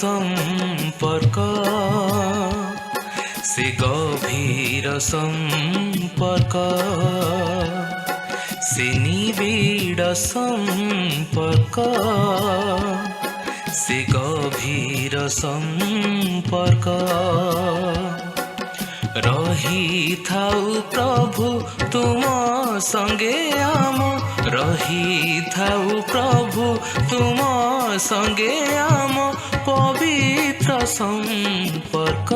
সম্পর্ক, সে গভীর সম্পর্ক, সে নিবিড় সম্পর্ক, সে গভীর সম্পর্ক। রহিথাউ প্রভু তুম সঙ্গে আম, রহিথাউ প্রভু তুম সঙ্গে আম পবিত্র সম্পর্ক,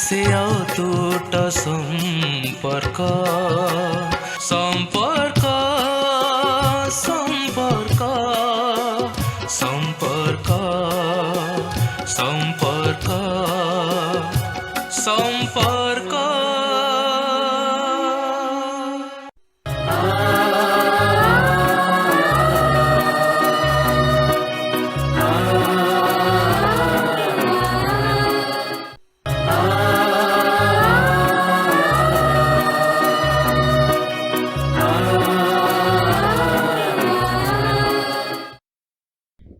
সে অটুট সম্পর্ক। সম্পর্ক সম্পর্ক সম্পর্ক সম্পর্ক সম্পর্ক।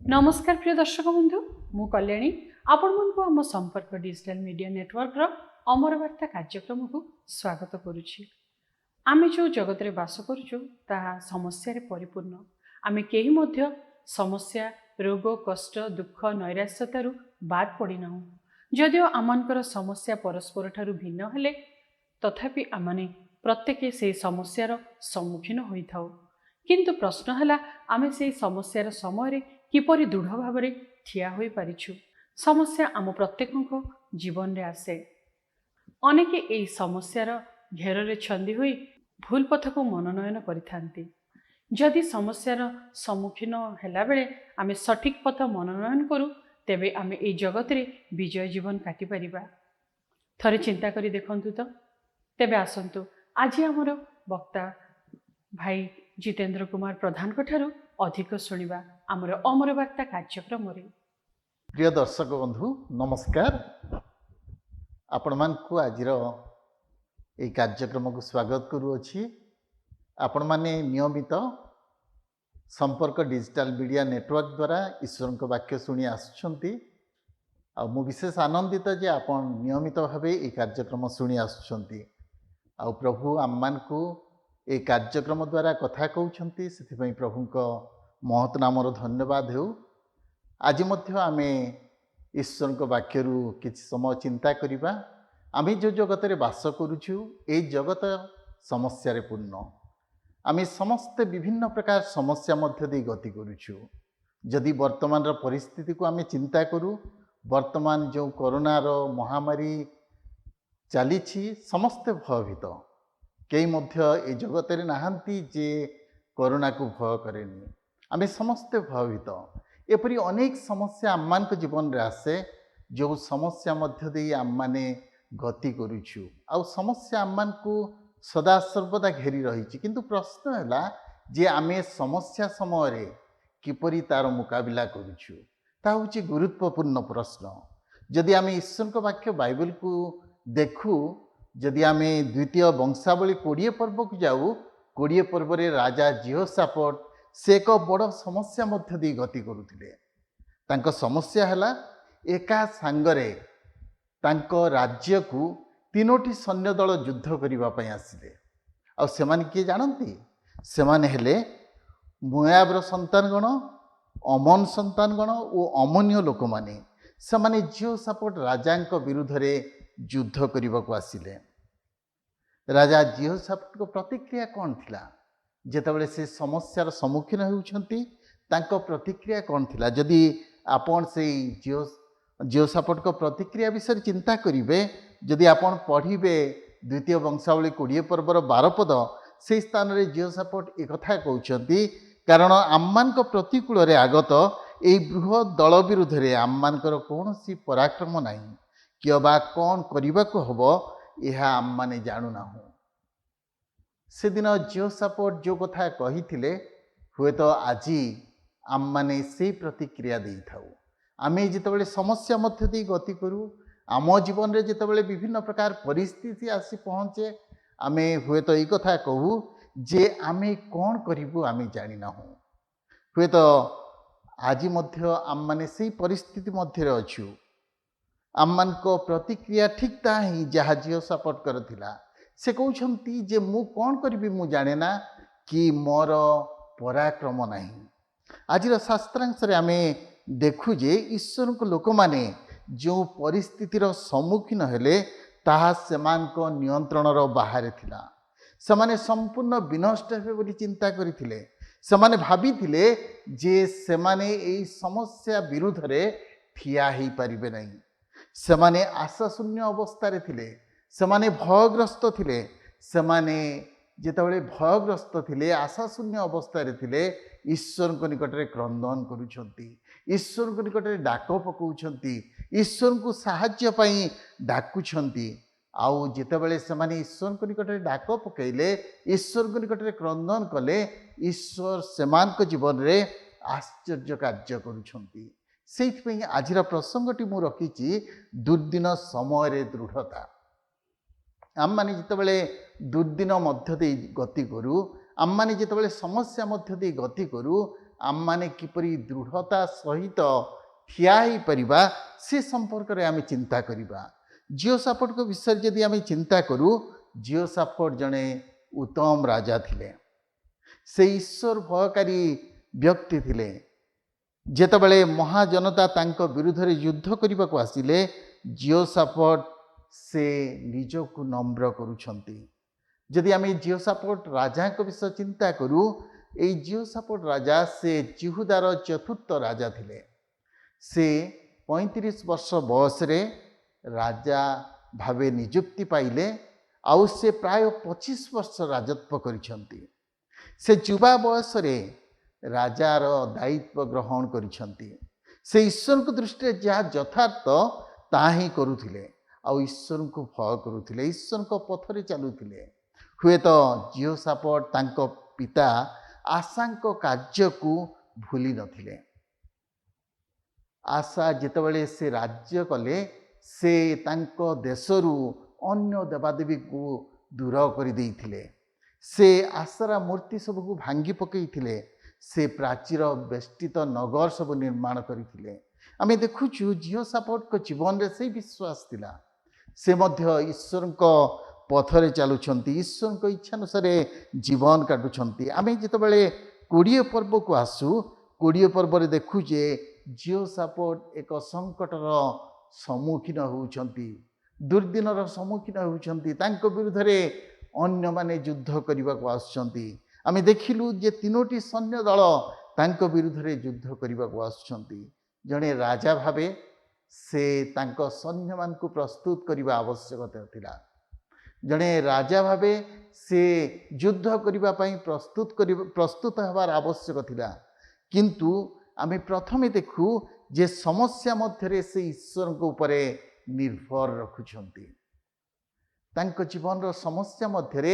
नमस्कार प्रिय दर्शक बंधु, मु कल्याणी आपण मानक आम संपर्क डिजिटल मीडिया नेटवर्क अमर वार्ता कार्यक्रम को स्वागत करुछि। आमे जो जगत रे बास करूछु ताहा समस्या रे परिपूर्ण। आमे केही मध्य समस्या, रोग, कष्ट, दुख, नैराश्यतारु बाद पड़ी नाहु। जदिओ आमनकर समस्या परस्पर ठारु भिन्न हेले तथापि आमने प्रत्येक से समस्यार सम्मुखीन होइथाउ। किंतु प्रश्न हला आमे से समस्यार समय रे किपरि दृढ़ भाव में ठिया होई पारिछु। समस्या आम प्रत्येक जीवन रे आसे। अनेक एई समस्यार घेर रे छंदी होई भूल पथ को मनोनयन करिथांती। जदि समस्यार सम्मुखीन हेला बेले आमे सठिक पथ मनोनयन करू तेबे आमे एई जगत रे विजय जीवन काटी परिबा। थरे चिंता करी देखंतु तो। तेबे आसंतु आज हमर वक्ता भाई जितेंद्र कुमार प्रधान ठारू अधिक शुणिबा आमर अमर वार्ता कार्यक्रम रे। प्रिय दर्शक बंधु नमस्कार। आपण मानकु आजिर ए कार्यक्रम को स्वागत करूअछि। आपण माने नियमित संपर्क डिजिटल मीडिया नेटवर्क द्वारा ईश्वर को वाक्य शुणी आसुछंती। आ मु विशेष आनंदित जे आपण नियमित भावे ए कार्यक्रम शुणी आसुछंती। आ प्रभु आम मानकु ए कार्यक्रम द्वारा कथा कहउछंती, सेथिपई प्रभुको महत नामर धन्यवाद हो। आज मध्य आमे ईश्वर को वाक्यरू किछि समय चिंता करिबा। आमे जो जगत रे वास करूछु ए जगत समस्या रे पूर्ण। आमे समस्त विभिन्न प्रकार समस्या मध्य दे गति करूछु। जदि वर्तमान रो परिस्थिति को आमे चिंता करू, वर्तमान जो कोरोना रो महामारी चलीछि समस्त भयभीत। केही मध्य ए जगत रे नाहंती जे कोरोना को भय करेनी। आमे समस्ते भयभीत। एपरी अनेक समस्या आम जीवन रे आसे, जो समस्या मध्य दे आम माने गति करूछु। आ समस्या आम को सदा सर्वदा घेरी रही। किंतु प्रश्न है जे आमे समस्या समय रे किपरि तार मुकाबिला करूछु, ता होछि गुरुत्वपूर्ण प्रश्न। जदि आमे ईश्वर को वाक्य बाइबल को देखू, जदि आमे द्वितीय वंशावली 20 पर्व को जाऊ, 20 पर्व रे राजा जिहोशाफाट से एक बड़ समस्या मध्य दी गति करुथिले। तांको समस्या हला एका सांगरे तांको राज्य को 3टी सैन्य दल युद्ध करिबा पय आसिले। आ सेमान के जानंती, सेमान हेले मोआबर संतानगण, अमन संतानगण और अमनीय लोक माने। सेमाने जिहोशाफाट राजांको विरुद्ध रे युद्ध करिबा को आसिले। राजा जिहोशाफाट को प्रतिक्रिया कौन थिला? जेतेबेले से समस्यार सम्मुखीन होउछंती तांको प्रतिक्रिया कौन थिला? जदि आपण से जिहोशाफाट को प्रतिक्रिया विषय चिंता करिवे, जदि आपण पढ़िबे द्वितीय वंशावली 20 पर्वर 12 पद, से स्थान रे जिहोशाफाट एक कथा कहउछंती, कारण आम्मानको प्रतिकूल रे आगत एई बृहत दल विरुद्ध रे आम्मानकर कोनोसी पराक्रम नाही, कियो बा कोन करिबा को हबो एहा आम माने जानु नाहु। से दिन जिहोशाफाट जो कथा कही थिले, हुए तो आज आम माने से प्रतिक्रिया दे थाउ। आमे जितेबाला समस्या मध्य दे गति करू, आम जीवन रे जितेबाला विभिन्न प्रकार परिस्थिति आसी पहुँचे, आमे हुए तो ये कथा कहू जे आमे कौन करिबु आमे जानि नाहु। हुए तो ଆଜି ମଧ୍ୟ ଆମମାନେ ସେଇ ପରିସ୍ଥିତି ମଧ୍ୟରେ ଅଛୁ। ଆମମାନଙ୍କ ପ୍ରତିକ୍ରିୟା ଠିକ୍ ତାହା ହିଁ ଯାହା ଜିଓସାଫଟଙ୍କର ଥିଲା। ସେ କହୁଛନ୍ତି ଯେ ମୁଁ କ'ଣ କରିବି ମୁଁ ଜାଣେ ନା, କି ମୋର ପରାକ୍ରମ ନାହିଁ। ଆଜିର ଶାସ୍ତ୍ରାଂଶରେ ଆମେ ଦେଖୁ ଯେ ଈଶ୍ୱରଙ୍କ ଲୋକମାନେ ଯେଉଁ ପରିସ୍ଥିତିର ସମ୍ମୁଖୀନ ହେଲେ ତାହା ସେମାନଙ୍କ ନିୟନ୍ତ୍ରଣର ବାହାରେ ଥିଲା। ସେମାନେ ସମ୍ପୂର୍ଣ୍ଣ ବିନଷ୍ଟ ହେବେ ବୋଲି ଚିନ୍ତା କରିଥିଲେ। ସେମାନେ ଭାବିଥିଲେ ଯେ ସେମାନେ ଏହି ସମସ୍ୟା ବିରୁଦ୍ଧରେ ଠିଆ ହୋଇପାରିବେ ନାହିଁ। ସେମାନେ ଆଶାଶୂନ୍ୟ ଅବସ୍ଥାରେ ଥିଲେ, ସେମାନେ ଭୟଗ୍ରସ୍ତ ଥିଲେ। ସେମାନେ ଯେତେବେଳେ ଭୟଗ୍ରସ୍ତ ଥିଲେ, ଆଶାଶୂନ୍ୟ ଅବସ୍ଥାରେ ଥିଲେ, ଈଶ୍ୱରଙ୍କ ନିକଟରେ କ୍ରନ୍ଦନ କରୁଛନ୍ତି, ଈଶ୍ୱରଙ୍କ ନିକଟରେ ଡାକ ପକାଉଛନ୍ତି, ଈଶ୍ୱରଙ୍କୁ ସାହାଯ୍ୟ ପାଇଁ ଡାକୁଛନ୍ତି। ଆଉ ଯେତେବେଳେ ସେମାନେ ଈଶ୍ୱରଙ୍କ ନିକଟରେ ଡାକ ପକାଇଲେ, ଈଶ୍ୱରଙ୍କ ନିକଟରେ କ୍ରନ୍ଦନ କଲେ, ଈଶ୍ୱର ସେମାନଙ୍କ ଜୀବନରେ ଆଶ୍ଚର୍ଯ୍ୟ କାର୍ଯ୍ୟ କରୁଛନ୍ତି। ସେଇଥିପାଇଁ ଆଜିର ପ୍ରସଙ୍ଗଟି ମୁଁ ରଖିଛି ଦୁର୍ଦିନ ସମୟରେ ଦୃଢ଼ତା। ଆମମାନେ ଯେତେବେଳେ ଦୁର୍ଦିନ ମଧ୍ୟ ଦେଇ ଗତି କରୁ, ଆମମାନେ ଯେତେବେଳେ ସମସ୍ୟା ମଧ୍ୟ ଦେଇ ଗତି କରୁ, ଆମମାନେ କିପରି ଦୃଢ଼ତା ସହିତ ଠିଆ ହୋଇପାରିବା ସେ ସମ୍ପର୍କରେ ଆମେ ଚିନ୍ତା କରିବା। ଜିଓସାଫଟଙ୍କ ବିଷୟରେ ଯଦି ଆମେ ଚିନ୍ତା କରୁ, ଜିଓସାଫଟ ଜଣେ ଉତ୍ତମ ରାଜା ଥିଲେ। ସେ ଈଶ୍ୱର ଭୟକାରୀ ବ୍ୟକ୍ତି ଥିଲେ। ଯେତେବେଳେ ମହାଜନତା ତାଙ୍କ ବିରୁଦ୍ଧରେ ଯୁଦ୍ଧ କରିବାକୁ ଆସିଲେ, ଜିଓସାଫଟ ସେ ନିଜକୁ ନମ୍ର କରୁଛନ୍ତି। ଯଦି ଆମେ ଜିଓସାଫଟ ରାଜାଙ୍କ ବିଷୟ ଚିନ୍ତା କରୁ, এই ଜିଓସାଫଟ ରାଜା ସେ ଜିହୁଦାର ଚତୁର୍ଥ ରାଜା ଥିଲେ। ସେ 35 ବର୍ଷ ବୟସରେ ରାଜା ଭାବେ ନିଯୁକ୍ତି ପାଇଲେ। ଆଉ ସେ ପ୍ରାୟ 25 ବର୍ଷ ରାଜତ୍ୱ କରିଛନ୍ତି। ସେ ଯୁବା ବୟସରେ ରାଜାର ଦାୟିତ୍ୱ ଗ୍ରହଣ କରିଛନ୍ତି। ସେ ଈଶ୍ୱରଙ୍କ ଦୃଷ୍ଟିରେ ଯାହା ଯଥାର୍ଥ ତାହା ହିଁ କରୁଥିଲେ, ଆଉ ଈଶ୍ୱରଙ୍କୁ ଭୟ କରୁଥିଲେ, ଈଶ୍ୱରଙ୍କ ପଥରେ ଚାଲୁଥିଲେ। ହୁଏତ ଜିଓସାଫଟ ତାଙ୍କ ପିତା ଆଶାଙ୍କ କାର୍ଯ୍ୟକୁ ଭୁଲି ନଥିଲେ। ଆଶା ଯେତେବେଳେ ସେ ରାଜ୍ୟ କଲେ, ସେ ତାଙ୍କ ଦେଶରୁ ଅନ୍ୟ ଦେବାଦେବୀକୁ ଦୂର କରିଦେଇଥିଲେ। ସେ ଆଶାର ମୂର୍ତ୍ତି ସବୁକୁ ଭାଙ୍ଗି ପକାଇଥିଲେ। ସେ ପ୍ରାଚୀର ବେଷ୍ଟିତ ନଗର ସବୁ ନିର୍ମାଣ କରିଥିଲେ। ଆମେ ଦେଖୁଛୁ ଜିଓସାଫଟଙ୍କ ଜୀବନରେ ସେଇ ବିଶ୍ୱାସ ଥିଲା। ସେ ମଧ୍ୟ ଈଶ୍ୱରଙ୍କ ପଥରେ ଚାଲୁଛନ୍ତି, ଈଶ୍ୱରଙ୍କ ଇଚ୍ଛାନୁସାରେ ଜୀବନ କାଟୁଛନ୍ତି। ଆମେ ଯେତେବେଳେ 20 ପର୍ବକୁ ଆସୁ, 20 ପର୍ବରେ ଦେଖୁ ଯେ ଜିଓସାଫଟ ଏକ ସଙ୍କଟର ସମ୍ମୁଖୀନ ହେଉଛନ୍ତି, ଦୁର୍ଦିନର ସମ୍ମୁଖୀନ ହେଉଛନ୍ତି। ତାଙ୍କ ବିରୁଦ୍ଧରେ ଅନ୍ୟମାନେ ଯୁଦ୍ଧ କରିବାକୁ ଆସୁଛନ୍ତି। ଆମେ ଦେଖିଲୁ ଯେ 3ଟି ସୈନ୍ୟ ଦଳ ତାଙ୍କ ବିରୁଦ୍ଧରେ ଯୁଦ୍ଧ କରିବାକୁ ଆସୁଛନ୍ତି। ଜଣେ ରାଜା ଭାବେ ସେ ତାଙ୍କ ସୈନ୍ୟମାନଙ୍କୁ ପ୍ରସ୍ତୁତ କରିବା ଆବଶ୍ୟକତା ଥିଲା। ଜଣେ ରାଜା ଭାବେ ସେ ଯୁଦ୍ଧ କରିବା ପାଇଁ ପ୍ରସ୍ତୁତ ହେବାର ଆବଶ୍ୟକ ଥିଲା। କିନ୍ତୁ ଆମେ ପ୍ରଥମେ ଦେଖୁ ଯେ ସମସ୍ୟା ମଧ୍ୟରେ ସେ ଈଶ୍ୱରଙ୍କ ଉପରେ ନିର୍ଭର ରଖୁଛନ୍ତି। ତାଙ୍କ ଜୀବନର ସମସ୍ୟା ମଧ୍ୟରେ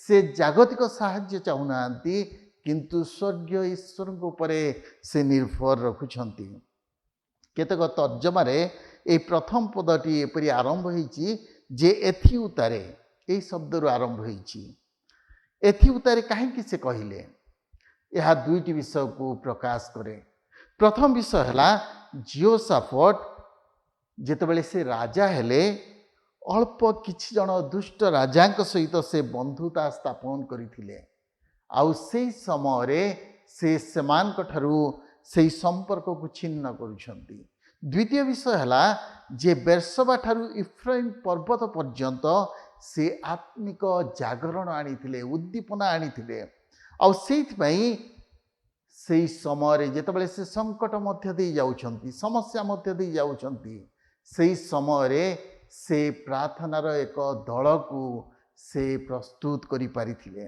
ସେ ଜାଗତିକ ସାହାଯ୍ୟ ଚାହୁଁନାହାନ୍ତି, କିନ୍ତୁ ସ୍ୱର୍ଗୀୟ ଈଶ୍ୱରଙ୍କ ଉପରେ ସେ ନିର୍ଭର ରଖୁଛନ୍ତି। କେତେକ ତର୍ଜମାରେ ଏହି ପ୍ରଥମ ପଦଟି ଏପରି ଆରମ୍ଭ ହୋଇଛି ଯେ ଏଥି ଉତ୍ତାରେ, ଏହି ଶବ୍ଦରୁ ଆରମ୍ଭ ହୋଇଛି। ଏଥି ଉତ୍ତାରେ କାହିଁକି ସେ କହିଲେ? ଏହା 2ଟି ବିଷୟକୁ ପ୍ରକାଶ କରେ। ପ୍ରଥମ ବିଷୟ ହେଲା ଜିଓସାଫଟ ଯେତେବେଳେ ସେ ରାଜା ହେଲେ, ଅଳ୍ପ କିଛି ଜଣ ଦୁଷ୍ଟ ରାଜାଙ୍କ ସହିତ ସେ ବନ୍ଧୁତା ସ୍ଥାପନ କରିଥିଲେ। ଆଉ ସେହି ସମୟରେ ସେ ସେମାନଙ୍କ ଠାରୁ ସେହି ସମ୍ପର୍କକୁ ଛିନ୍ନ କରୁଛନ୍ତି। ଦ୍ୱିତୀୟ ବିଷୟ ହେଲା ଯେ ବେର୍ସବା ଠାରୁ ଇଫ୍ରାଇମ୍ ପର୍ବତ ପର୍ଯ୍ୟନ୍ତ ସେ ଆତ୍ମିକ ଜାଗରଣ ଆଣିଥିଲେ, ଉଦ୍ଦୀପନା ଆଣିଥିଲେ। ଆଉ ସେଇଥିପାଇଁ ସେହି ସମୟରେ ଯେତେବେଳେ ସେ ସଙ୍କଟ ମଧ୍ୟ ଦେଇ ଯାଉଛନ୍ତି, ସମସ୍ୟା ମଧ୍ୟ ଦେଇ ଯାଉଛନ୍ତି, ସେହି ସମୟରେ ସେ ପ୍ରାର୍ଥନାର ଏକ ଦଳକୁ ସେ ପ୍ରସ୍ତୁତ କରିପାରିଥିଲେ।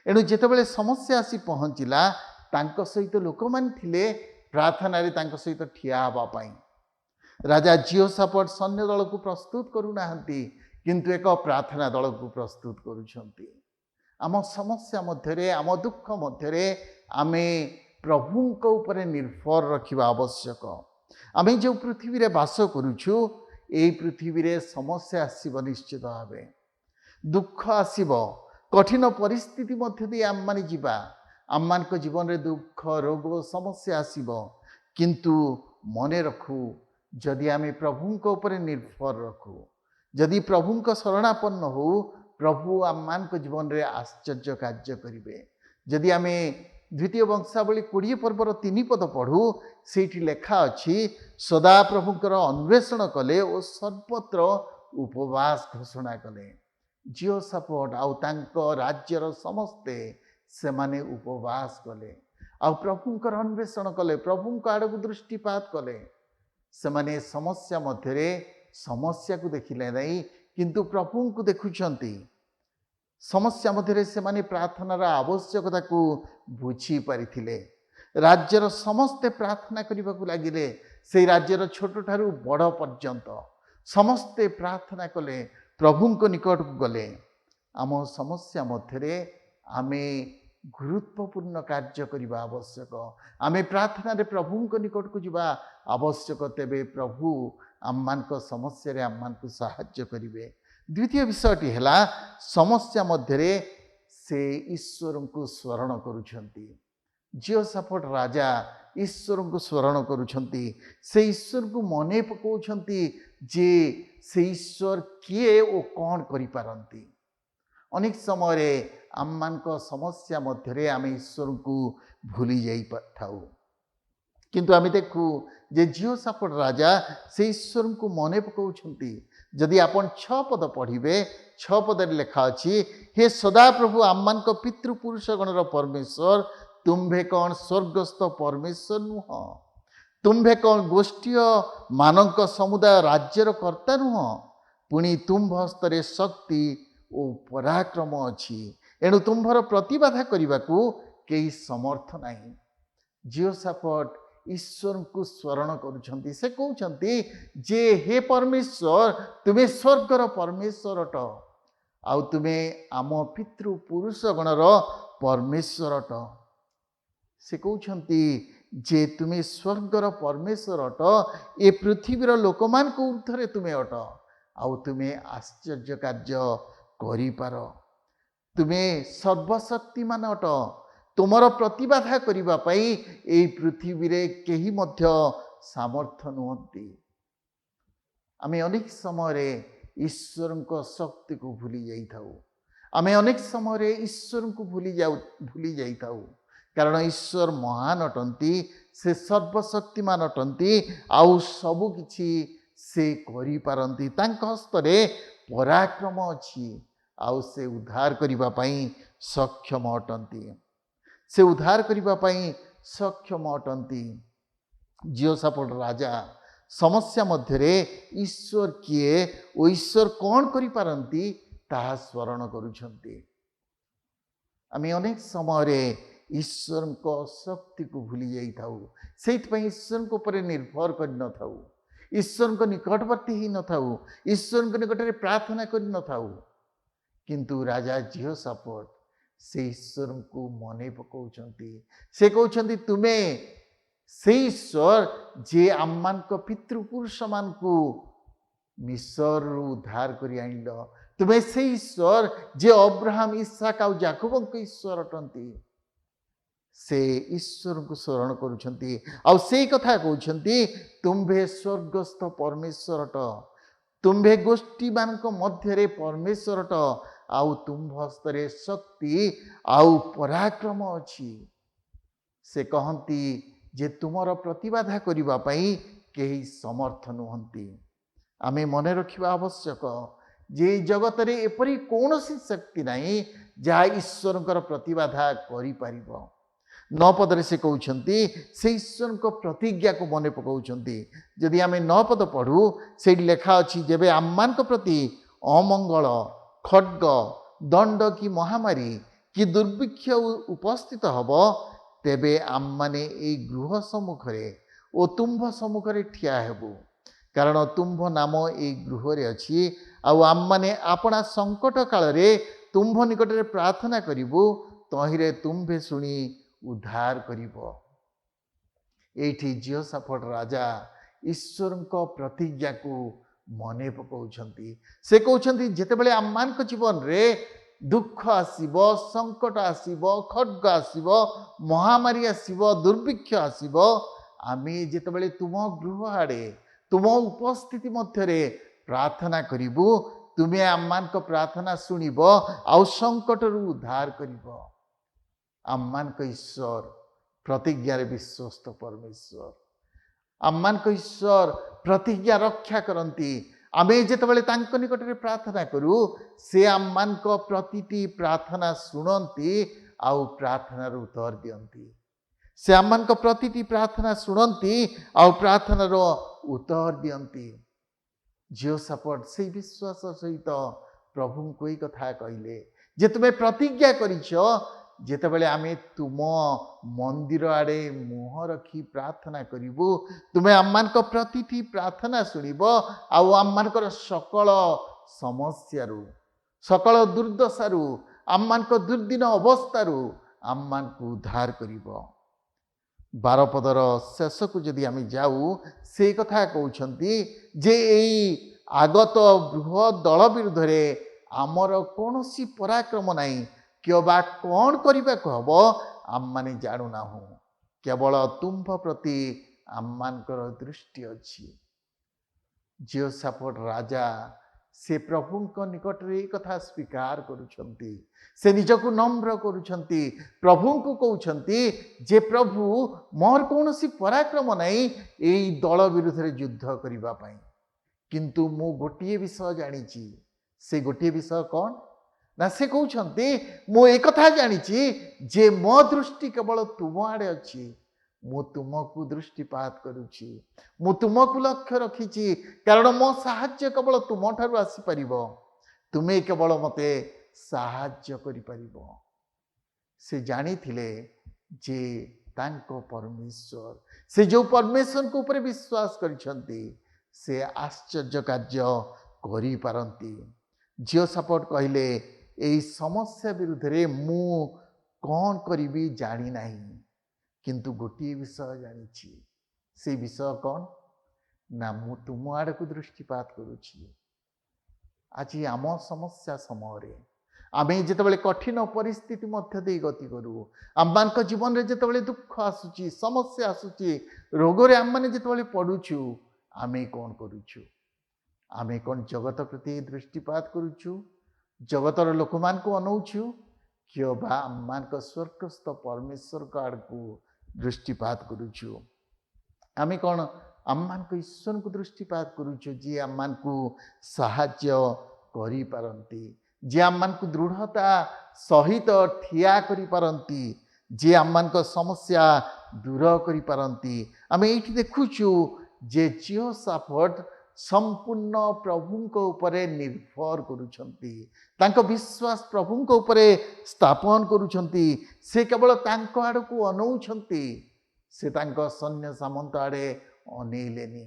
ଏଣୁ ଯେତେବେଳେ ସମସ୍ୟା ଆସି ପହଞ୍ଚିଲା, ତାଙ୍କ ସହିତ ଲୋକମାନେ ଥିଲେ ପ୍ରାର୍ଥନାରେ ତାଙ୍କ ସହିତ ଠିଆ ହେବା ପାଇଁ। ରାଜା ଜିଓସାଫଟ ସୈନ୍ୟ ଦଳକୁ ପ୍ରସ୍ତୁତ କରୁନାହାନ୍ତି, କିନ୍ତୁ ଏକ ପ୍ରାର୍ଥନା ଦଳକୁ ପ୍ରସ୍ତୁତ କରୁଛନ୍ତି। ଆମ ସମସ୍ୟା ମଧ୍ୟରେ, ଆମ ଦୁଃଖ ମଧ୍ୟରେ ଆମେ ପ୍ରଭୁଙ୍କ ଉପରେ ନିର୍ଭର ରଖିବା ଆବଶ୍ୟକ। ଆମେ ଯେଉଁ ପୃଥିବୀରେ ବାସ କରୁଛୁ, ଏହି ପୃଥିବୀରେ ସମସ୍ୟା ଆସିବ ନିଶ୍ଚିତ ଭାବେ, ଦୁଃଖ ଆସିବ, କଠିନ ପରିସ୍ଥିତି ମଧ୍ୟ ଦେଇ ଆମମାନେ ଯିବା। ଆମମାନଙ୍କ ଜୀବନରେ ଦୁଃଖ, ରୋଗ, ସମସ୍ୟା ଆସିବ। किंतु मने रखू जदि आमे प्रभुंक उपरे निर्भर रखू जदि प्रभुंक शरणापन्न हो प्रभु आम मान जीवन रे आश्चर्य कार्य करिवे। जदि आमे द्वितीय वंशावली 20 पर्वर 3 पद पढ़ू से लेखा अच्छी सदा प्रभुंकर अन्वेषण कले और सर्वत्र उपवास घोषणा कले। जियोसाफट आउ तांको राज्यर समस्ते से माने उपवास कले आउ प्रभुंकर अन्वेषण कले प्रभुंक आड़क दृष्टिपात कले। से माने समस्या मध्य समस्या को देखिले नहीं किंतु प्रभु को देखुछंती। समस्या मध्य से माने प्रार्थनार आवश्यकता को बुझी पारिथिले। राज्यर समस्ते प्रार्थना करने को लगिले से राज्यर छोट ठारू बड़ पर्यंत समस्ते प्रार्थना कले प्रभु को निकट को गले। आम समस्या मध्य आमे गुरुत्वपूर्ण कार्य करने आवश्यक। आमे प्रार्थना रे प्रभु को निकट को जावा आवश्यक। तेबे प्रभु आम मान समस्या रे आम मान को साहाय्य करिवे। द्वितीय विषयटी है समस्या मध्य से ईश्वर को स्मरण करुछंती। जियोसाफट राजा ईश्वर को स्मरण करुछंती। से ईश्वर को मने पकाउछंती जे से ईश्वर किए ओ कौन करि पारंती। अनेक समय आम मान समस्या मध्य आम ईश्वर को भूली जाई थाउ किंतु आम देखू जे जियोसाफट राजा से ईश्वर को मने पकाउछंती। जदि आपण 6 पद पढ़िबे 6 पद लिखा अछि हे सदा प्रभु आम मान पितृपुरुष गणर परमेश्वर तुम्भे कौन स्वर्गस्थ परमेश्वर नुह। तुम्भे कौन गोष्ठीय मानक समुदाय राज्यर कर्ता नुह। पुणी तुम्भ हस्तरे शक्ति और पराक्रम अछि एणु तुम्भर प्रतिबाधा करने को कई समर्थ नहीं। जियोसाफट ईश्वर को स्मरण करुछंती। से कहउछंती जे हे परमेश्वर तुम्हें स्वर्गर परमेश्वर अट आउ तुम्हें आम पितृपुरुष गणर परमेश्वर अट। से कहउछंती जे तुम्हें स्वर्गर परमेश्वर अट ए पृथ्वीर लोक मान को ऊर्ध्वरे तुम्हें अट आउ तुम्हें आश्चर्य कार्य करिपार। तुम्हें सर्वशक्तिमान अट तुमर प्रतिबाधा करिबा पई ए पृथ्वी रे केही मध्य सामर्थ्य नुहंती। आमे अनेक समय ईश्वर को शक्ति को भूली जाई थाउ। आमे अनेक समय ईश्वर को भूली जाई थाउ कारण ईश्वर महान अटंती से सर्वशक्तिमान अटंती आउ सबु किछि से करि पारंती। तांक हस्तरे पराक्रम अछि आउ से उद्धार करिबा पई सक्षम अटंती। से उद्धार करिबा पई सक्षम अटंती। जियोसाफट राजा समस्या मध्य ईश्वर किए ओ ईश्वर कौन करि पारंती ताहा स्मरण करुछंती। आमे अनेक समय ईश्वर को शक्ति को भूली जाई थाउ। सेठ पई ईश्वर को ऊपर निर्भर कर न थाउ। ईश्वर को निकटवर्ती ही न थाउ। ईश्वर को निकट रे प्रार्थना कर न थाउ। किंतु राजा जियोसाफट से ईश्वर को मने पकाउछंती। से कहउछंती तुम्हें से ईश्वर जे आम मान पितृपुरुष मान को मिस्र उद्धार करि आनिल। तुम्हें से ईश्वर जे अब्राहम इसहाक आ याकूब को ईश्वर अटंती। से ईश्वर को स्मरण करुछंती आ से कथा कहउछंती तुम्भे स्वर्गस्थ परमेश्वर अट। तुम्भे गोष्ठी मान मध्य परमेश्वर अट आउ तुम्भ हस्तरे शक्ति आउ पराक्रम अछि। से कहंती जे तुमर प्रतिबाधा करिबा पई केही समर्थ नुहंती। आमे मने रखिबा आवश्यक जे जगत रे एपरी कोनोसी शक्ति नाही जहा ईश्वरकर प्रतिबाधा करि पारिबो। 9 पद से कहउछंती से ईश्वर को प्रतिज्ञा को मने पकाउछंती। जदि आमे 9 पद पढ़ू से लेखा अछि जेबे आम्मान को प्रति अमंगल खड्ग दंड की महामारी कि दुर्भिक्ष उपस्थित हब तेबे आम माने ए गृह सम्मुखरे ओ तुम्भ सम्मुखरे ठिया हेबु कारण तुम्भ नाम ए गृह रे अछि आ आम माने आपणा संकट काल रे तुम्भ निकट रे प्रार्थना करिबु तहिरे तुम्भे सुनी उद्धार करिबो। एठी जियोसाफट राजा ईश्वर को प्रतिज्ञा को मने पकाउछंती। से कहउछंती जेतेबेले आम्मान को जीवन रे दुख आसीबो संकट आसीबो खड्ग आसीबो महामारी आसीबो दुर्भिक्ष आसीबो आमे जेतेबेले तुम गृह आड़े तुम उपस्थिति मध्यरे प्रार्थना करिबु तुमे आम्मानक प्रार्थना शुणिब आउ संकटरू उद्धार करिब। आम्मानक ईश्वर प्रतिज्ञारे विश्वस्त परमेश्वर आम्मानक ईश्वर प्रतिज्ञा रक्षा करती। आमे जेतेबेले तांको निकटरे प्रार्थना करू से आम्मानक प्रतिटी प्रार्थना शुणती आउ प्रार्थनार उत्तर दियंती। से आम्मानक प्रतिटी प्रार्थना शुणती आउ प्रार्थनार उत्तर दियंती। जियोसाफट से विश्वास सहित प्रभु को यही कथा कहले जे तुमे प्रतिज्ञा करिछ जेतेबेले आमे तुम मंदिर आड़े मुह रखी प्रार्थना करिबु तुमे आम्मानक प्रतिटी प्रार्थना शुणिब आउ आम्मानकर सकल समस्यारू सकल दुर्दशारू आम्मानक दुर्दिन अवस्थारू आम्मानकु उद्धार करिब। 12 पदर शेष को जदि आम जाऊ से कथा कहते जे यही आगत बृहत दल विरुद्ध आमर कौन पराक्रम नाई किबा कौन करने को हम आम माने जाणुना केवल तुम्भ प्रति आममानकर दृष्टि अच्छी। जियोसाफट राजा से प्रभु निकट में कथा स्वीकार करुछंती से निजको नम्र करुछंती प्रभु को कहते जे प्रभु मोर कौन पराक्रम नाई यही दल विरुद्ध युद्ध करने किंतु मु गोटे विषय जानी से गोटे विषय कौन ना से कहते मु एक कथा जानी जे मो दृष्टि केवल तुम आड़े अच्छी मु तुमको दृष्टिपात करुछि मु तुमको लक्ष्य रखी कारण मो साहाय्य केवल तुम ठारू आसी परिबो तुमे केवल मते साहाय्य करि परिबो। से जानी थिले जे तांको परमेश्वर से जो परमेश्वर को ऊपर विश्वास करिसंती से आश्चर्य कार्य करि पारंती। जियोसाफट कहले एई समस्या विरुद्ध रे मु कौन करिबी जानी नाही किंतु गोटे विषय जानी से विषय कौन ना मु तुम आड़ को दृष्टिपात करुछि। आज आम समस्या समय आमे जितेबाला कठिन परिस्थिति मध्य दे गति करू आम मान जीवन में जितेबाला दुख आसुची समस्या आसुची रोगरे आम मैंने जितेबाला पड़ुछु आमे कौन करुछु आमे कौन जगत प्रति दृष्टिपात करुछु जगतर लोक मान को अनौछु किबा आम मान स्वर्गस्थ परमेश्वर को आड़ को दृष्टिपात करुछु आमे कौन आम मान ईश्वर को दृष्टिपात करुछु जी आम मान को साहाय्य करि पारंती जे आम मान को दृढ़ता सहित ठिया करि पारंती जे आम मान समस्या दूर करि पारंती। आमे एठी देखुछु जे जियोसाफट संपूर्ण प्रभु को ऊपरे निर्भर करुछंती तांको विश्वास प्रभु को ऊपरे स्थापन करुछंती से केवल तांको आड़ को अनौछंती से तांको सैन्य सामंत आड़े अनेइलेनी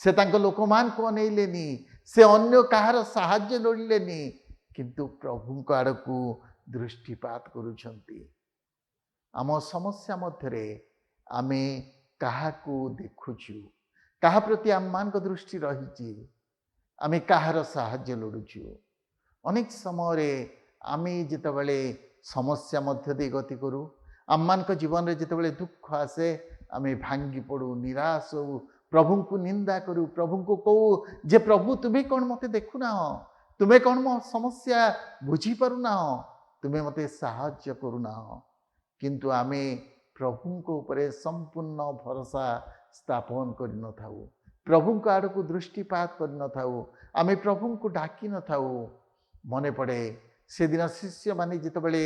से तांको लोकमान को अनेइलेनी से अन्य कहार साहाय्य लोड़िलेनी किंतु प्रभु को आड़ को दृष्टिपात करुछंती। आम समस्या मध्यरे आमे काहाकू देखुछु कहा प्रति आम मान को दृष्टि रही आमे कहार साहाय्य लोड़ुछु अनेक समय आमे जितेबाला समस्या मध्य दे गति करू आम मान जीवन में जितेबाला दुख आसे आमे भांगी पड़ू निराश हो प्रभु को निंदा करू प्रभु को कहू जे प्रभु तुम्हें कौन मते देखुना तुम्हें कौन मो समस्या बुझी पारुना तुम्हें मते साहाय्य करुना किंतु आमे प्रभु को ऊपर संपूर्ण भरोसा स्थापन कर न थाऊ प्रभु को आड़ को दृष्टिपात कर न थाऊ आमे प्रभु को डाकी न थाऊ। मने पड़े से दिन शिष्य माने जितेबाला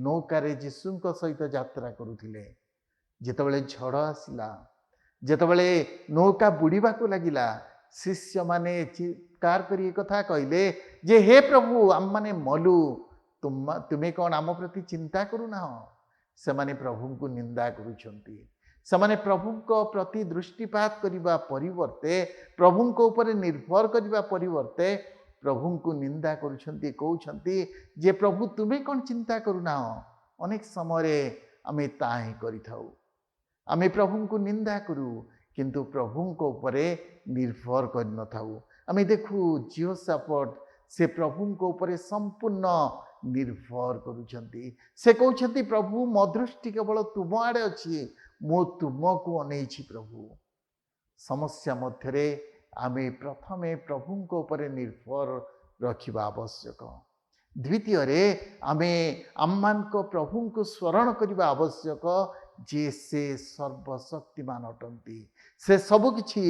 नौकार जीशु सहित यात्रा करुथिले जितेबाला झड़ आसला जितेबाला नौका बुड़ीबा को लगिला शिष्य माने चित्कार करी कथा कहले जे हे प्रभु आम माने मलु तुम्हें कौन आम प्रति चिंता करुना से माने प्रभु को निंदा करुछंती से माने प्रभु को प्रति दृष्टिपात करने परिवर्ते प्रभु को ऊपर निर्भर करने परिवर्ते प्रभु को निंदा करुछंती कहउछंती जे प्रभु तुम्हें कौन चिंता करुना अनेक समय आमे ताही करिथाउ आमे प्रभु को निंदा करू किंतु प्रभु को ऊपर निर्भर कर न थाऊ। आमे देखू जियोसाफट से प्रभु को ऊपर संपूर्ण निर्भर करुछंती से कहउछंती प्रभु मो दृष्टि केवल तुम आड़े अच्छी ମୁଁ ତୁମକୁ ଅନେଇଛି ପ୍ରଭୁ। ସମସ୍ୟା ମଧ୍ୟରେ ଆମେ ପ୍ରଥମେ ପ୍ରଭୁଙ୍କ ଉପରେ ନିର୍ଭର ରଖିବା ଆବଶ୍ୟକ। ଦ୍ୱିତୀୟରେ ଆମେ ଆମମାନଙ୍କ ପ୍ରଭୁଙ୍କୁ ସ୍ମରଣ କରିବା ଆବଶ୍ୟକ ଯେ ସେ ସର୍ବଶକ୍ତିମାନ ଅଟନ୍ତି, ସେ ସବୁକିଛି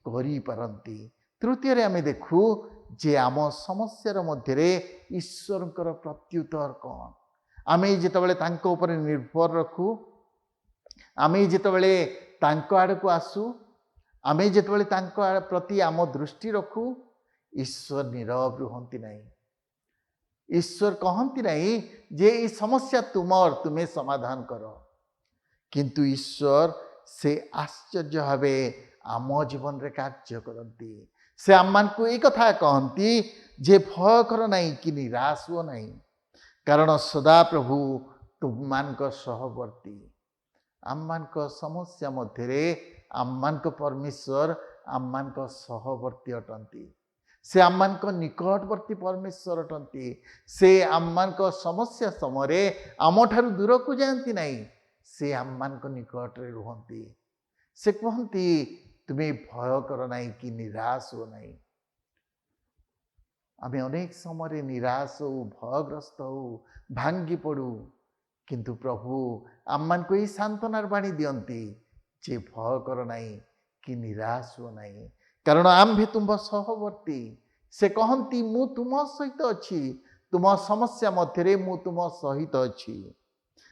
କରିପାରନ୍ତି। ତୃତୀୟରେ ଆମେ ଦେଖୁ ଯେ ଆମ ସମସ୍ୟାର ମଧ୍ୟରେ ଈଶ୍ୱରଙ୍କର ପ୍ରତ୍ୟୁତ୍ତର କ'ଣ। ଆମେ ଯେତେବେଳେ ତାଙ୍କ ଉପରେ ନିର୍ଭର ରଖୁ, ଆମେ ଯେତେବେଳେ ତାଙ୍କ ଆଡ଼କୁ ଆସୁ, ଆମେ ଯେତେବେଳେ ତାଙ୍କ ପ୍ରତି ଆମ ଦୃଷ୍ଟି ରଖୁ, ଈଶ୍ୱର ନୀରବ ରୁହନ୍ତି ନାହିଁ। ଈଶ୍ୱର କହନ୍ତି ନାହିଁ ଯେ ଏଇ ସମସ୍ୟା ତୁମର, ତୁମେ ସମାଧାନ କର। କିନ୍ତୁ ଈଶ୍ୱର ସେ ଆଶ୍ଚର୍ଯ୍ୟ ଭାବେ ଆମ ଜୀବନରେ କାର୍ଯ୍ୟ କରନ୍ତି। ସେ ଆମମାନଙ୍କୁ ଏଇ କଥା କହନ୍ତି ଯେ ଭୟ କର ନାହିଁ କି ନିରାଶ ହୁଅ ନାହିଁ, କାରଣ ସଦାପ୍ରଭୁ ତୁମମାନଙ୍କ ସହବର୍ତ୍ତୀ। ଆମମାନଙ୍କ ସମସ୍ୟା ମଧ୍ୟରେ ଆମମାନଙ୍କ ପରମେଶ୍ୱର ଆମମାନଙ୍କ ସହବର୍ତ୍ତୀ ଅଟନ୍ତି। ସେ ଆମମାନଙ୍କ ନିକଟବର୍ତ୍ତୀ ପରମେଶ୍ୱର ଅଟନ୍ତି। ସେ ଆମମାନଙ୍କ ସମସ୍ୟା ସମୟରେ ଆମଠାରୁ ଦୂରକୁ ଯାଆନ୍ତି ନାହିଁ, ସେ ଆମମାନଙ୍କ ନିକଟରେ ରୁହନ୍ତି। ସେ କୁହନ୍ତି ତୁମେ ଭୟ କର ନାହିଁ କି ନିରାଶ ହୁଅ ନାହିଁ। ଆମେ ଅନେକ ସମୟରେ ନିରାଶ ହଉ, ଭୟଗ୍ରସ୍ତ ହଉ, ଭାଙ୍ଗି ପଡ଼ୁ, କିନ୍ତୁ ପ୍ରଭୁ ଆମମାନଙ୍କୁ ଏହି ସାନ୍ତ୍ୱନାର ବାଣୀ ଦିଅନ୍ତି ଯେ ଭୟ କର ନାହିଁ କି ନିରାଶ ହୁଅ ନାହିଁ, କାରଣ ଆମ୍ଭେ ତୁମ ସହବର୍ତ୍ତୀ। ସେ କହନ୍ତି ମୁଁ ତୁମ ସହିତ ଅଛି, ତୁମ ସମସ୍ୟା ମଧ୍ୟରେ ମୁଁ ତୁମ ସହିତ ଅଛି।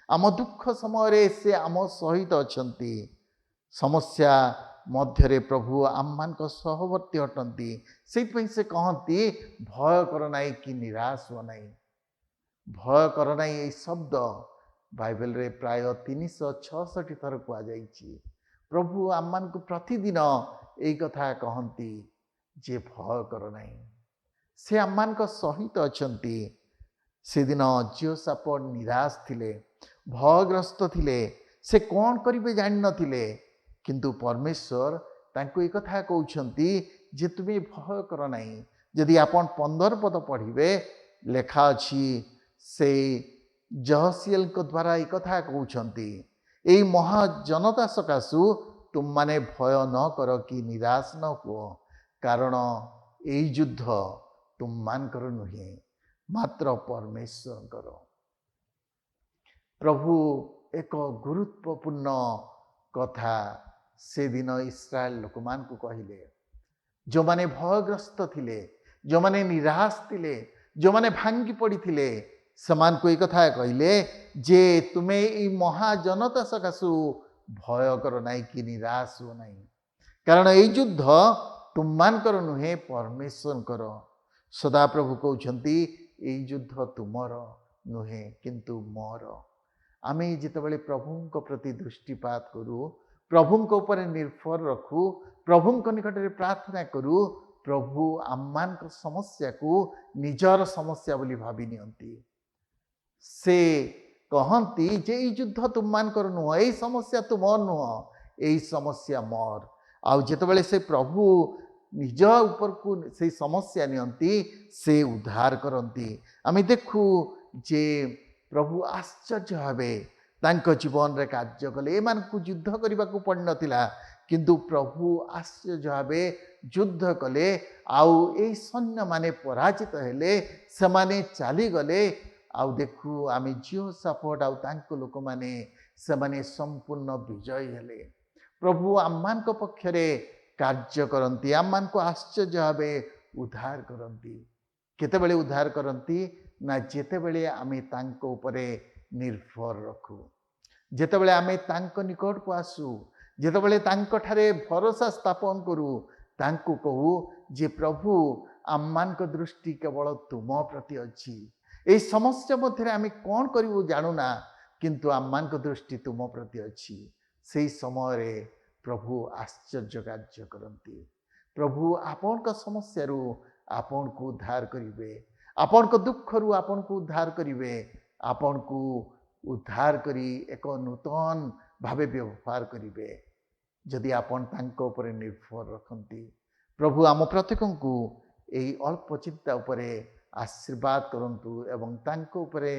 ଆମ ଦୁଃଖ ସମୟରେ ସେ ଆମ ସହିତ ଅଛନ୍ତି। ସମସ୍ୟା ମଧ୍ୟରେ ପ୍ରଭୁ ଆମମାନଙ୍କ ସହବର୍ତ୍ତୀ ଅଟନ୍ତି। ସେଇଥିପାଇଁ ସେ କହନ୍ତି ଭୟ କର ନାହିଁ କି ନିରାଶ ହୁଅ ନାହିଁ। ଭୟ କର ନାହିଁ ଏହି ଶବ୍ଦ ବାଇବେଲରେ ପ୍ରାୟ 366 ଥର କୁହାଯାଇଛି। ପ୍ରଭୁ ଆମମାନଙ୍କୁ ପ୍ରତିଦିନ ଏଇ କଥା କହନ୍ତି ଯେ ଭୟ କର ନାହିଁ। ସେ ଆମମାନଙ୍କ ସହିତ ଅଛନ୍ତି। ସେଦିନ ଜିହୋଶାଫାଟ ନିରାଶ ଥିଲେ, ଭୟଗ୍ରସ୍ତ ଥିଲେ, ସେ କ'ଣ କରିବେ ଜାଣିନଥିଲେ, କିନ୍ତୁ ପରମେଶ୍ୱର ତାଙ୍କୁ ଏ କଥା କହୁଛନ୍ତି ଯେ ତୁମେ ଭୟ କର ନାହିଁ। ଯଦି ଆପଣ 15 ପଦ ପଢ଼ିବେ, ଲେଖା ଅଛି ସେଇ ଯହସିଏଲଙ୍କ ଦ୍ୱାରା ଏ କଥା କହୁଛନ୍ତି, ଏଇ ମହାଜନତା ସକାଶୁ ତୁମମାନେ ଭୟ ନ କର କି ନିରାଶ ନ ହୁଅ, କାରଣ ଏଇ ଯୁଦ୍ଧ ତୁମମାନଙ୍କର ନୁହେଁ ମାତ୍ର ପରମେଶ୍ୱରଙ୍କର। ପ୍ରଭୁ ଏକ ଗୁରୁତ୍ୱପୂର୍ଣ୍ଣ କଥା ସେଦିନ ଇସ୍ରାଏଲ ଲୋକମାନଙ୍କୁ କହିଲେ। ଯେଉଁମାନେ ଭୟଗ୍ରସ୍ତ ଥିଲେ, ଯେଉଁମାନେ ନିରାଶ ଥିଲେ, ଯେଉଁମାନେ ଭାଙ୍ଗି ପଡ଼ିଥିଲେ, ସେମାନଙ୍କୁ ଏ କଥା କହିଲେ ଯେ ତୁମେ ଏଇ ମହାଜନତା ସକାଶୁ ଭୟ କର ନାହିଁ କି ନିରାଶ ହୁଅ ନାହିଁ, କାରଣ ଏଇ ଯୁଦ୍ଧ ତୁମମାନଙ୍କର ନୁହେଁ ପରମେଶ୍ୱରଙ୍କର। ସଦାପ୍ରଭୁ କହୁଛନ୍ତି ଏଇ ଯୁଦ୍ଧ ତୁମର ନୁହେଁ କିନ୍ତୁ ମୋର। ଆମେ ଯେତେବେଳେ ପ୍ରଭୁଙ୍କ ପ୍ରତି ଦୃଷ୍ଟିପାତ କରୁ, ପ୍ରଭୁଙ୍କ ଉପରେ ନିର୍ଭର ରଖୁ, ପ୍ରଭୁଙ୍କ ନିକଟରେ ପ୍ରାର୍ଥନା କରୁ, ପ୍ରଭୁ ଆମମାନଙ୍କ ସମସ୍ୟାକୁ ନିଜର ସମସ୍ୟା ବୋଲି ଭାବି ନିଅନ୍ତି। ସେ କହନ୍ତି ଯେ ଏଇ ଯୁଦ୍ଧ ତୁମମାନଙ୍କର ନୁହଁ, ଏଇ ସମସ୍ୟା ତୁମର ନୁହଁ, ଏଇ ସମସ୍ୟା ମୋର। ଆଉ ଯେତେବେଳେ ସେ ପ୍ରଭୁ ନିଜ ଉପରକୁ ସେଇ ସମସ୍ୟା ନିଅନ୍ତି, ସେ ଉଦ୍ଧାର କରନ୍ତି। ଆମେ ଦେଖୁ ଯେ ପ୍ରଭୁ ଆଶ୍ଚର୍ଯ୍ୟ ଭାବେ ତାଙ୍କ ଜୀବନରେ କାର୍ଯ୍ୟ କଲେ। ଏମାନଙ୍କୁ ଯୁଦ୍ଧ କରିବାକୁ ପଡ଼ିନଥିଲା, କିନ୍ତୁ ପ୍ରଭୁ ଆଶ୍ଚର୍ଯ୍ୟ ଭାବେ ଯୁଦ୍ଧ କଲେ। ଆଉ ଏଇ ସୈନ୍ୟମାନେ ପରାଜିତ ହେଲେ, ସେମାନେ ଚାଲିଗଲେ। ଆଉ ଦେଖୁ ଆମେ ଜିହୋଶାଫାଟ ଆଉ ତାଙ୍କ ଲୋକମାନେ ସେମାନେ ସମ୍ପୂର୍ଣ୍ଣ ବିଜୟୀ ହେଲେ। ପ୍ରଭୁ ଆମମାନଙ୍କ ପକ୍ଷରେ କାର୍ଯ୍ୟ କରନ୍ତି, ଆମମାନଙ୍କୁ ଆଶ୍ଚର୍ଯ୍ୟ ଭାବେ ଉଦ୍ଧାର କରନ୍ତି। କେତେବେଳେ ଉଦ୍ଧାର କରନ୍ତି ନା ଯେତେବେଳେ ଆମେ ତାଙ୍କ ଉପରେ ନିର୍ଭର ରଖୁ, ଯେତେବେଳେ ଆମେ ତାଙ୍କ ନିକଟକୁ ଆସୁ, ଯେତେବେଳେ ତାଙ୍କଠାରେ ଭରସା ସ୍ଥାପନ କରୁ, ତାଙ୍କୁ କହୁ ଯେ ପ୍ରଭୁ ଆମମାନଙ୍କ ଦୃଷ୍ଟି କେବଳ ତୁମ ପ୍ରତି ଅଛି। ଏହି ସମସ୍ୟା ମଧ୍ୟରେ ଆମେ କ'ଣ କରିବୁ ଜାଣୁନା, କିନ୍ତୁ ଆମମାନଙ୍କ ଦୃଷ୍ଟି ତୁମ ପ୍ରତି ଅଛି। ସେହି ସମୟରେ ପ୍ରଭୁ ଆଶ୍ଚର୍ଯ୍ୟ କାର୍ଯ୍ୟ କରନ୍ତି। ପ୍ରଭୁ ଆପଣଙ୍କ ସମସ୍ୟାରୁ ଆପଣଙ୍କୁ ଉଦ୍ଧାର କରିବେ, ଆପଣଙ୍କ ଦୁଃଖରୁ ଆପଣଙ୍କୁ ଉଦ୍ଧାର କରିବେ, ଆପଣଙ୍କୁ ଉଦ୍ଧାର କରି ଏକ ନୂତନ ଭାବେ ବ୍ୟବହାର କରିବେ ଯଦି ଆପଣ ତାଙ୍କ ଉପରେ ନିର୍ଭର ରଖନ୍ତି। ପ୍ରଭୁ ଆମ ପ୍ରତ୍ୟେକଙ୍କୁ ଏହି ଅଳ୍ପ ଚିନ୍ତା ଉପରେ ଆଶୀର୍ବାଦ କରନ୍ତୁ ଏବଂ ତାଙ୍କ ଉପରେ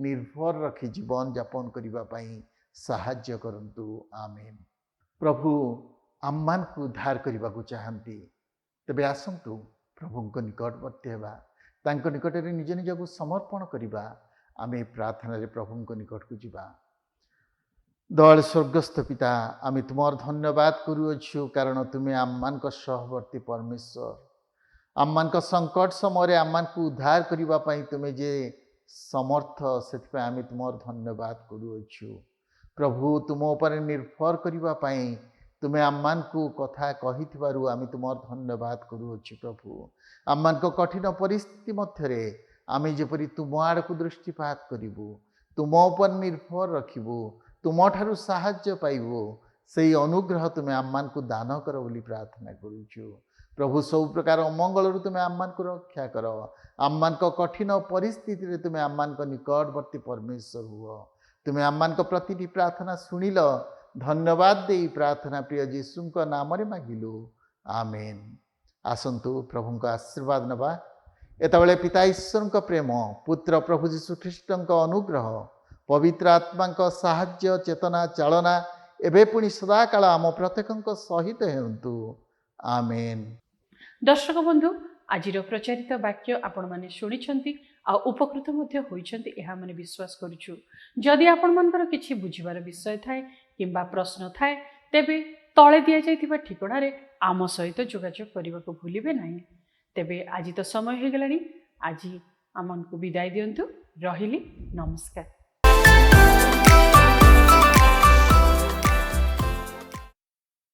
ନିର୍ଭର ରଖି ଜୀବନ ଯାପନ କରିବା ପାଇଁ ସାହାଯ୍ୟ କରନ୍ତୁ। ଆମେନ୍। ପ୍ରଭୁ ଆମମାନଙ୍କୁ ଉଦ୍ଧାର କରିବାକୁ ଚାହାନ୍ତି। ତେବେ ଆସନ୍ତୁ ପ୍ରଭୁଙ୍କ ନିକଟବର୍ତ୍ତୀ ହେବା, ତାଙ୍କ ନିକଟରେ ନିଜ ନିଜକୁ ସମର୍ପଣ କରିବା। ଆମେ ପ୍ରାର୍ଥନାରେ ପ୍ରଭୁଙ୍କ ନିକଟକୁ ଯିବା। ଦୟାଳୁ ସ୍ୱର୍ଗସ୍ଥ ପିତା, ଆମେ ତୁମର ଧନ୍ୟବାଦ କରୁଅଛୁ, କାରଣ ତୁମେ ଆମମାନଙ୍କ ସହବର୍ତ୍ତୀ ପରମେଶ୍ୱର। ଆମମାନଙ୍କ ସଙ୍କଟ ସମୟରେ ଆମମାନଙ୍କୁ ଉଦ୍ଧାର କରିବା ପାଇଁ ତୁମେ ଯେ ସମର୍ଥ, ସେଥିପାଇଁ ଆମେ ତୁମର ଧନ୍ୟବାଦ କରୁଅଛୁ। ପ୍ରଭୁ, ତୁମ ଉପରେ ନିର୍ଭର କରିବା ପାଇଁ ତୁମେ ଆମମାନଙ୍କୁ କଥା କହିଥିବାରୁ ଆମେ ତୁମର ଧନ୍ୟବାଦ କରୁଅଛୁ। ପ୍ରଭୁ, ଆମମାନଙ୍କ କଠିନ ପରିସ୍ଥିତି ମଧ୍ୟରେ ଆମେ ଯେପରି ତୁମ ଆଡ଼କୁ ଦୃଷ୍ଟିପାତ କରିବୁ, ତୁମ ଉପରେ ନିର୍ଭର ରଖିବୁ, ତୁମଠାରୁ ସାହାଯ୍ୟ ପାଇବୁ, ସେହି ଅନୁଗ୍ରହ ତୁମେ ଆମମାନଙ୍କୁ ଦାନ କର ବୋଲି ପ୍ରାର୍ଥନା କରୁଛୁ। ପ୍ରଭୁ, ସବୁ ପ୍ରକାର ଅମଙ୍ଗଳରୁ ତୁମେ ଆମମାନଙ୍କୁ ରକ୍ଷା କର। ଆମମାନଙ୍କ କଠିନ ପରିସ୍ଥିତିରେ ତୁମେ ଆମମାନଙ୍କ ନିକଟବର୍ତ୍ତୀ ପରମେଶ୍ୱର ହୁଅ। ତୁମେ ଆମମାନଙ୍କ ପ୍ରତିଟି ପ୍ରାର୍ଥନା ଶୁଣିଲ। ଧନ୍ୟବାଦ ଦେଇ ପ୍ରାର୍ଥନା ପ୍ରିୟ ଯୀଶୁଙ୍କ ନାମରେ ମାଗିଲୁ। ଆମେନ୍। ଆସନ୍ତୁ ପ୍ରଭୁଙ୍କ ଆଶୀର୍ବାଦ ନେବା। ଏତେବେଳେ ପିତା ଈଶ୍ୱରଙ୍କ ପ୍ରେମ, ପୁତ୍ର ପ୍ରଭୁ ଯୀଶୁ ଖ୍ରୀଷ୍ଟଙ୍କ ଅନୁଗ୍ରହ, ପବିତ୍ର ଆତ୍ମାଙ୍କ ସାହାଯ୍ୟ, ଚେତନା, ଚାଳନା ଏବେ ପୁଣି ସଦାକାଳ ଆମ ପ୍ରତ୍ୟେକଙ୍କ ସହିତ ହେଉନ୍ତୁ। ଆମେନ୍। ଦର୍ଶକ ବନ୍ଧୁ, ଆଜିର ପ୍ରଚାରିତ ବାକ୍ୟ ଆପଣମାନେ ଶୁଣିଛନ୍ତି ଆଉ ଉପକୃତ ମଧ୍ୟ ହୋଇଛନ୍ତି, ଏହା ଆମେ ବିଶ୍ୱାସ କରୁଛୁ। ଯଦି ଆପଣମାନଙ୍କର କିଛି ବୁଝିବାର ବିଷୟ ଥାଏ କିମ୍ବା ପ୍ରଶ୍ନ ଥାଏ, ତେବେ ତଳେ ଦିଆଯାଇଥିବା ଠିକଣାରେ ଆମ ସହିତ ଯୋଗାଯୋଗ କରିବାକୁ ଭୁଲିବେ ନାହିଁ। ତେବେ ଆଜି ତ ସମୟ ହୋଇଗଲାଣି। ଆଜି ଆମମାନଙ୍କୁ ବିଦାୟ ଦିଅନ୍ତୁ। ରହିଲି, ନମସ୍କାର।